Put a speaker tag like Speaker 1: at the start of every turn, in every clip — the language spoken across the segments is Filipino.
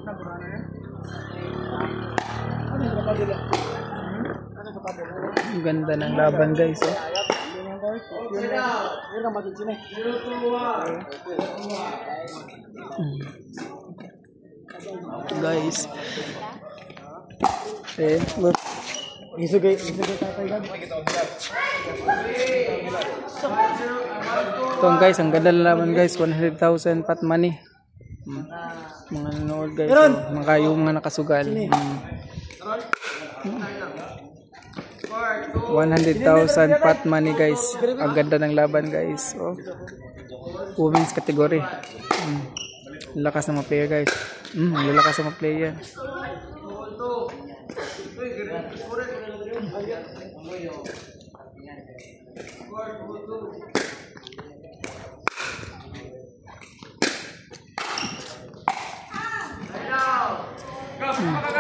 Speaker 1: Ang ganda ng laban guys. Oh. Guys. Look. Isugay tatay gan. Ito guys, ang ganda ng laban guys, 100,000 pot money. Mga nanood guys, mga yung mga nakasugal. 100,000 pot money guys. Ang ganda ng laban guys. Oh. Women's category. Lakas ng mga player guys. Lalakas ng mga player.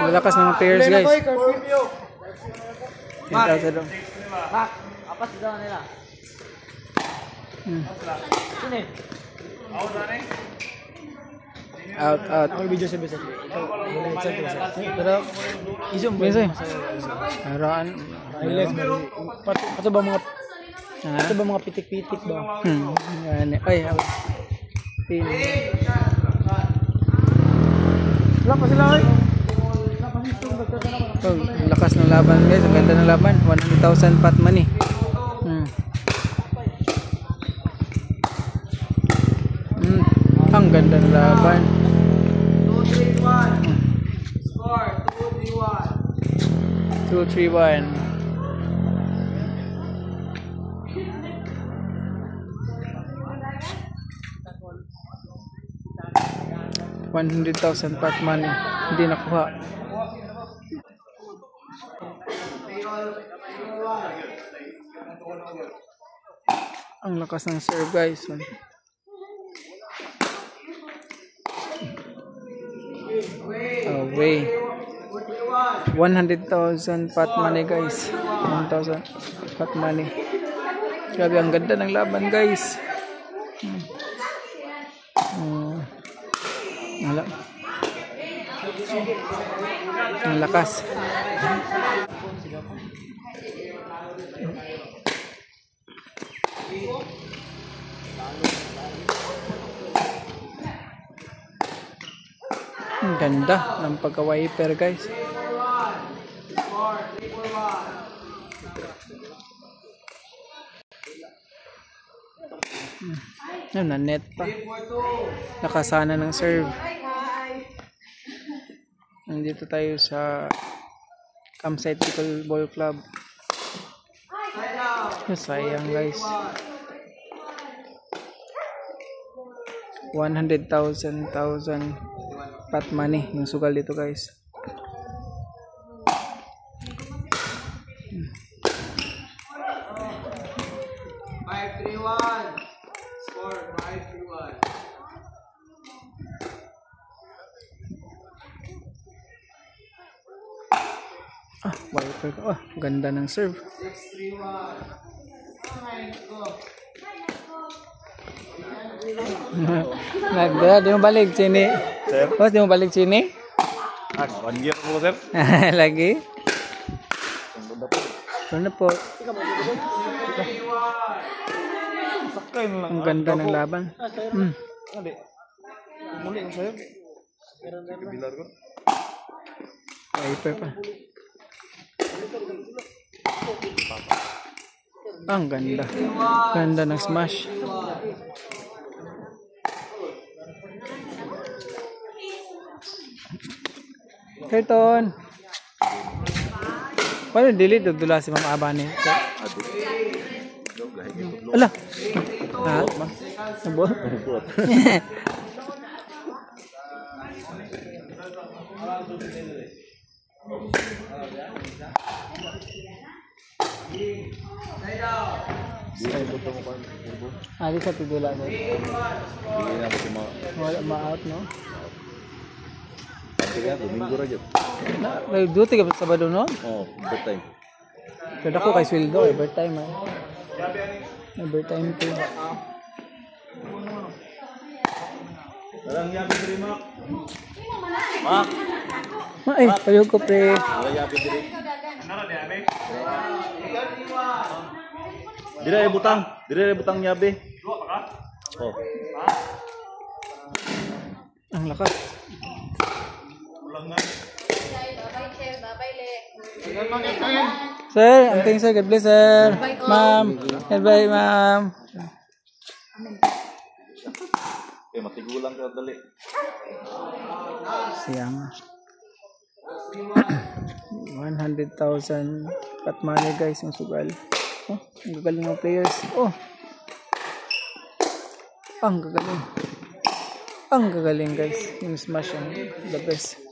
Speaker 1: Lalakas ng mga players guys.
Speaker 2: Bak, apa sih dalam nila? Sini.
Speaker 1: Out.
Speaker 2: Ako video sa bisa. Pero isum
Speaker 1: Bisa. Haraan.
Speaker 2: Pato ba mga pitik-pitik ba?
Speaker 1: Yan. Ay, out. Pin.
Speaker 2: Lapas sila ay.
Speaker 1: Oh, lakas ng laban guys, ang ganda ng laban, 100,000 pot money. Ang ganda ng laban.
Speaker 2: 2-3-1. Score 2-3-1.
Speaker 1: 2-3-1. $100,000 pot money. Hindi nakuha. Ang lakas ng serve guys. Away. 100,000 pot money guys. 1,000 pot money. Grabe, ang ganda ng laban guys. Ang lakas. Ang ganda ng pagka-wiper guys. Yan, na-net pa. Nakasana ng serve. Nandito tayo sa Campsite Pickleball Club. Sayang guys. 100,000 pot money yung sugal dito guys.
Speaker 2: Score 5-3-1.
Speaker 1: Wiper ko. Ganda ng serve.
Speaker 2: 6-3-1.
Speaker 1: Di mo balik sini.
Speaker 3: Sir?
Speaker 1: Boss, di mo balik sini?
Speaker 3: 1 year po, sir.
Speaker 1: Lagi? Ano po?
Speaker 3: Sakay na lang.
Speaker 1: Ang ganda ng laban.
Speaker 3: Hindi. Muli ang sa'yo. Bilar ko.
Speaker 1: Wiper pa. Ang ganda. Ganda ng smash. Curton. Paano delete dudula si Mama Abani? Ala. Ha? Nabot? Di sa tudula mo.
Speaker 3: Hindi na kasi
Speaker 1: Ma-out, no?
Speaker 3: Kaya domingo ra jud.
Speaker 1: Nag-duty ka sa Sabado, no?
Speaker 3: Oh, good time.
Speaker 1: Kada ko kay sweldo, overtime, ha? Overtime ko.
Speaker 3: Dalang yabi sa rimak.
Speaker 1: Ay, payog ko pre.
Speaker 3: Yabe diri. Dira ay butang. Dira ay butang yabe. Oh.
Speaker 1: Ang lakas. Sir, anting sir. God bless sir. Ma'am. Goodbye ma'am.
Speaker 3: Matigulang ka dali.
Speaker 1: Siyang 100,000 pat money guys yung sugal. Oh, ang gagaling ng players. Oh. Ang gagaling. Ang gagaling guys. Yung smash yung the best.